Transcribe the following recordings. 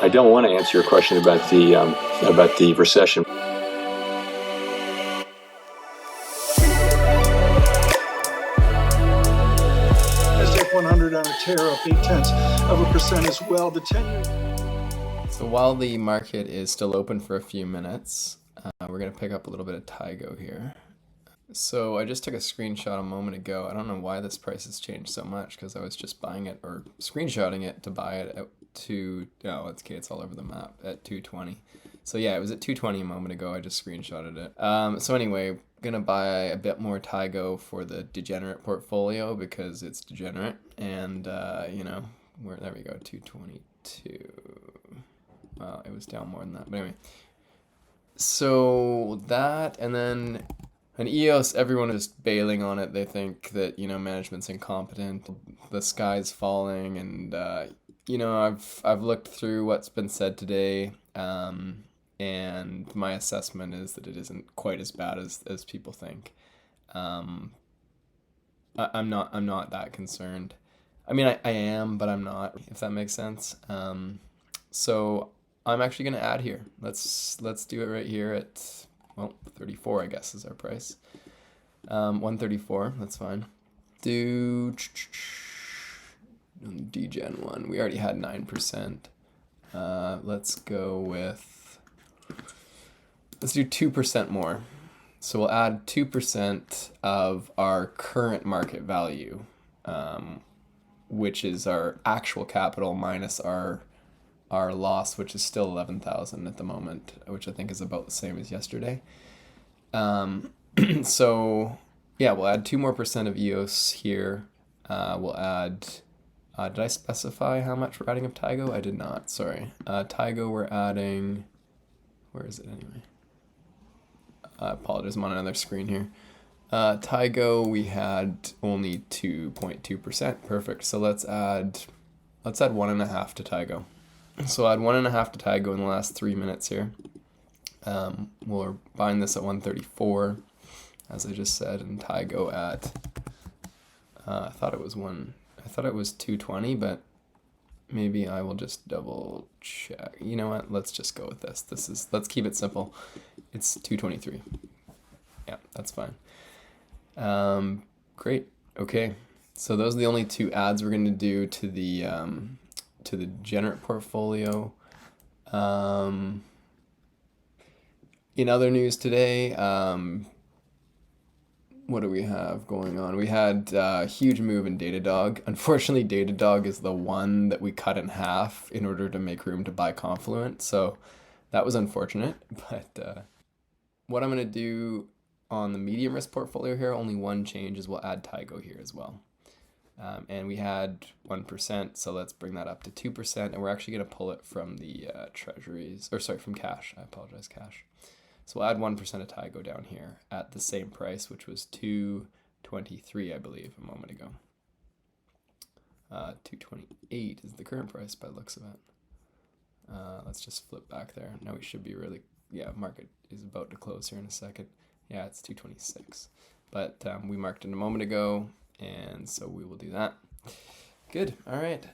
I don't want to answer your question about the recession. Nasdaq 100 on a tear up 0.8% as well. The 10-year. So while the market is still open for a few minutes, we're going to pick up a little bit of TYGO here. So I just took a screenshot a moment ago. I don't know why this price has changed so much because I was just buying it or screenshotting it to buy it at it's all over the map at 220. So yeah, it was at 220 a moment ago. I just screenshotted it. So anyway, gonna buy a bit more TYGO for the degenerate portfolio because it's degenerate, and there we go, 222. Well, it was down more than that, but anyway. So that, and then an EOS, everyone is bailing on it. They think that, management's incompetent. The sky's falling, and I've looked through what's been said today, and my assessment is that it isn't quite as bad as people think. I'm not that concerned. I mean, I am, but I'm not, if that makes sense. So I'm actually going to add here. Let's do it right here at 34, I guess, is our price. 134, that's fine. Do degen 1. We already had 9%. Let's do 2% more. So we'll add 2% of our current market value, which is our actual capital minus our loss, which is still 11,000 at the moment, which I think is about the same as yesterday. So yeah, we'll add 2% more of EOS here. We'll add, did I specify how much we're adding of TYGO? I did not, sorry. TYGO we're adding, where is it anyway? I apologize, I'm on another screen here. TYGO, we had only 2.2%, perfect. So let's add 1.5 to TYGO. So add 1.5 to TYGO in the last 3 minutes here. We're buying this at 134, as I just said, and TYGO at, I thought it was 220, but maybe I will just double check. You know what? Let's just go with this. Let's keep it simple. It's 223. Yeah, that's fine. Great. Okay. So those are the only two adds we're going to do to the degenerate portfolio. In other news today, what do we have going on? We had a huge move in DDOG. Unfortunately, DDOG is the one that we cut in half in order to make room to buy Confluent. So that was unfortunate. But what I'm going to do on the medium risk portfolio here, only one change is we'll add TYGO here as well. And we had 1%, so let's bring that up to 2%, and we're actually going to pull it from the from cash. I apologize, cash. So we'll add 1% of TYGO down here at the same price, which was 223, I believe, a moment ago. 228 is the current price by the looks of it. Let's just flip back there. Now we should be market is about to close here in a second. Yeah, it's 226. But we marked it a moment ago, and so we will do that. Good. All right.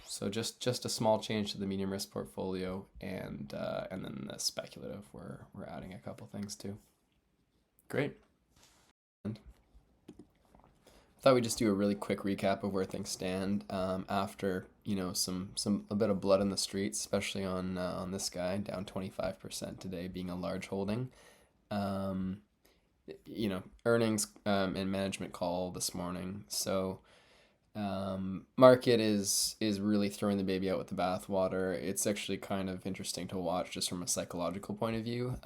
So just a small change to the medium risk portfolio, and then the speculative we're adding a couple things to. Great. I thought we'd just do a really quick recap of where things stand after a bit of blood in the streets, especially on this guy, down 25% today, being a large holding. Earnings and management call this morning. So market is really throwing the baby out with the bathwater. It's actually kind of interesting to watch just from a psychological point of view.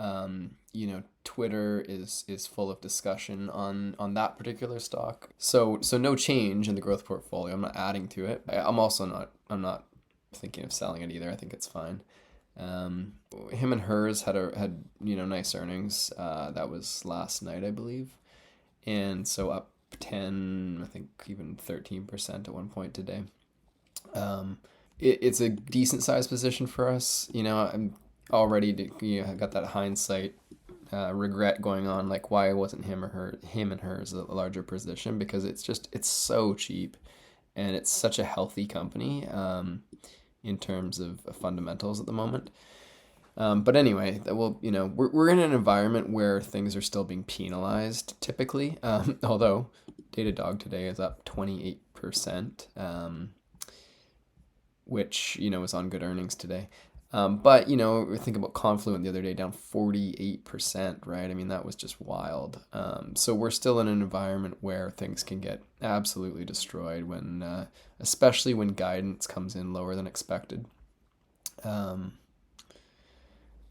Twitter is full of discussion on that particular stock. So no change in the growth portfolio. I'm not adding to it. I'm not thinking of selling it either. I think it's fine. Him and hers had nice earnings. That was last night, I believe, and so up 10, I think even 13% at one point today. It's a decent sized position for us. I'm already I got that hindsight regret going on, like why wasn't him and hers a larger position, because it's so cheap and it's such a healthy company. in terms of fundamentals at the moment. But anyway, we're in an environment where things are still being penalized typically. Although DDOG today is up 28%, which is on good earnings today. But we think about Confluent the other day down 48%, right? I mean, that was just wild. So we're still in an environment where things can get absolutely destroyed when, especially when guidance comes in lower than expected.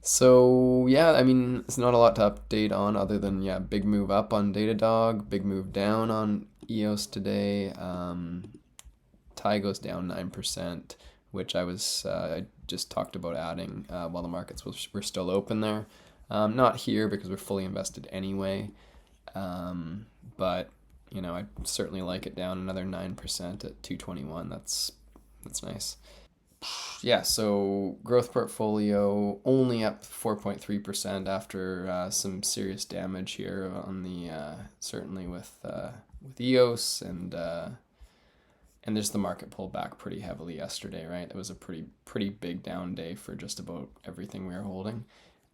So yeah, I mean, it's not a lot to update on other than big move up on DDOG, big move down on EOSE today. TYGO's down 9%, which I just talked about adding while the markets were still open there. Not here because we're fully invested anyway, but I certainly like it down another 9% at 221. That's nice. Yeah, so growth portfolio only up 4.3% after some serious damage here on the certainly with EOSE and there's the market pulled back pretty heavily yesterday, right? It was a pretty big down day for just about everything we were holding.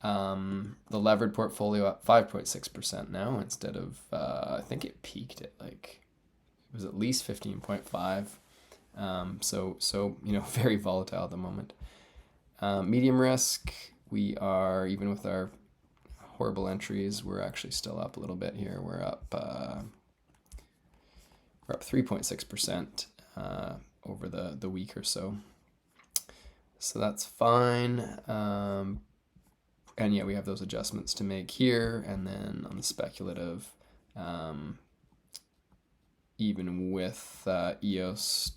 The levered portfolio up 5.6% now instead of I think it peaked at it was at least 15.5. So very volatile at the moment. Medium risk, we are, even with our horrible entries, we're actually still up a little bit here. We're up 3.6% over the week or so. So that's fine. And we have those adjustments to make here, and then on the speculative, even with EOSE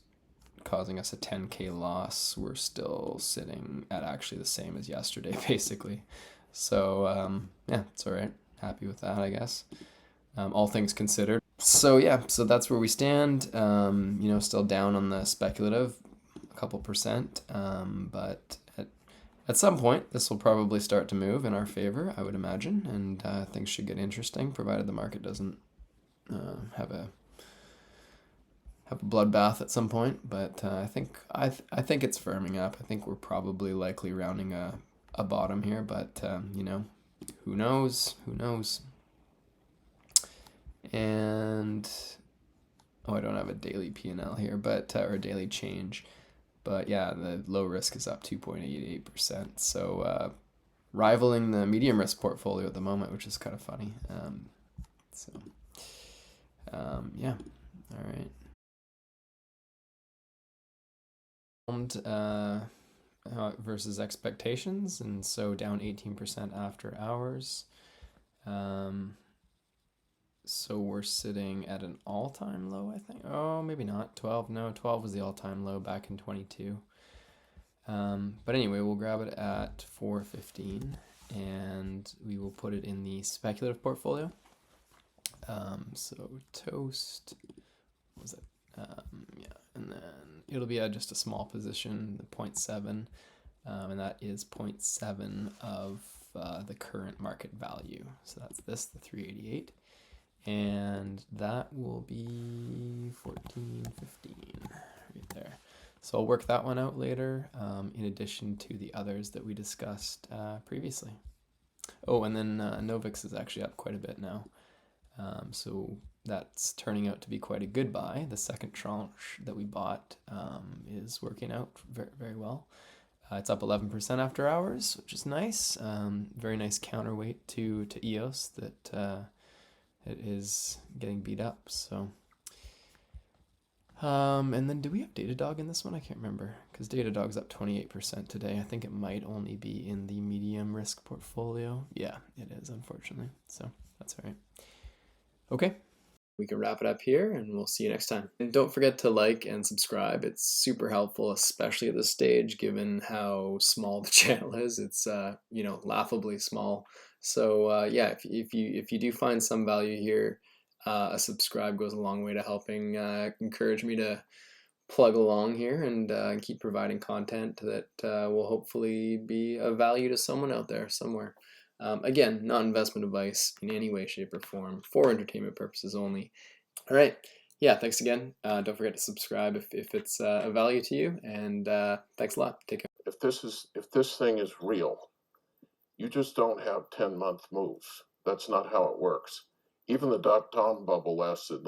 causing us a 10K loss, we're still sitting at actually the same as yesterday, basically. So it's all right. Happy with that, I guess. All things considered. So that's where we stand. Still down on the speculative, a couple percent. But at some point, this will probably start to move in our favor, I would imagine, and things should get interesting, provided the market doesn't have a bloodbath at some point. But I think it's firming up. I think we're probably likely rounding a bottom here, but who knows? And I don't have a daily P&L here, but or daily change, but the low risk is up 2.88%. So rivaling the medium risk portfolio at the moment, which is kind of funny. All right. Versus expectations, and so down 18% after hours. So we're sitting at an all-time low, I think. Oh, maybe not. 12. No, 12 was the all-time low back in 22. But anyway, we'll grab it at 4.15, and we will put it in the speculative portfolio. So toast, what was it? And then it'll be just a small position, the 0.7, and that is 0.7 of the current market value. So that's the 388, and that will be 14.15 right there. So I'll work that one out later, in addition to the others that we discussed previously. Oh, and then Novix is actually up quite a bit now. So that's turning out to be quite a good buy. The second tranche that we bought is working out very, very well. It's up 11% after hours, which is nice. Very nice counterweight to EOSE that it is getting beat up. So, and then do we have DDOG in this one? I can't remember, because DDOG's up 28% today. I think it might only be in the medium risk portfolio. Yeah, it is, unfortunately. So that's all right. Okay. We can wrap it up here, and we'll see you next time. And don't forget to like and subscribe. It's super helpful, especially at this stage, given how small the channel is. It's laughably small. So if you do find some value here, a subscribe goes a long way to helping encourage me to plug along here and keep providing content that will hopefully be of value to someone out there somewhere. Again, not investment advice in any way, shape, or form, for entertainment purposes only. All right, yeah, thanks again. Don't forget to subscribe if it's of value to you, and thanks a lot. Take care. If this thing is real, you just don't have 10-month moves. That's not how it works. Even the dot-com bubble lasted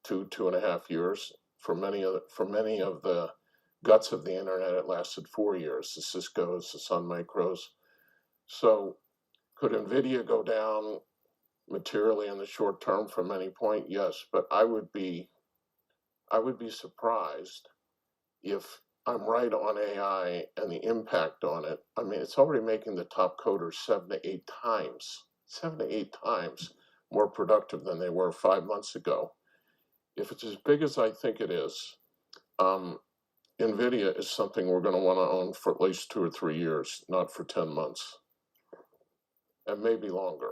2.5 years. For many of the guts of the internet, it lasted 4 years. The Cisco's, the Sun Micros. So, could NVIDIA go down materially in the short term from any point? Yes, but I would be surprised if I'm right on AI and the impact on it. I mean, it's already making the top coders 7 to 8 times more productive than they were 5 months ago. If it's as big as I think it is, NVIDIA is something we're going to want to own for at least 2 or 3 years, not for 10 months, and maybe longer.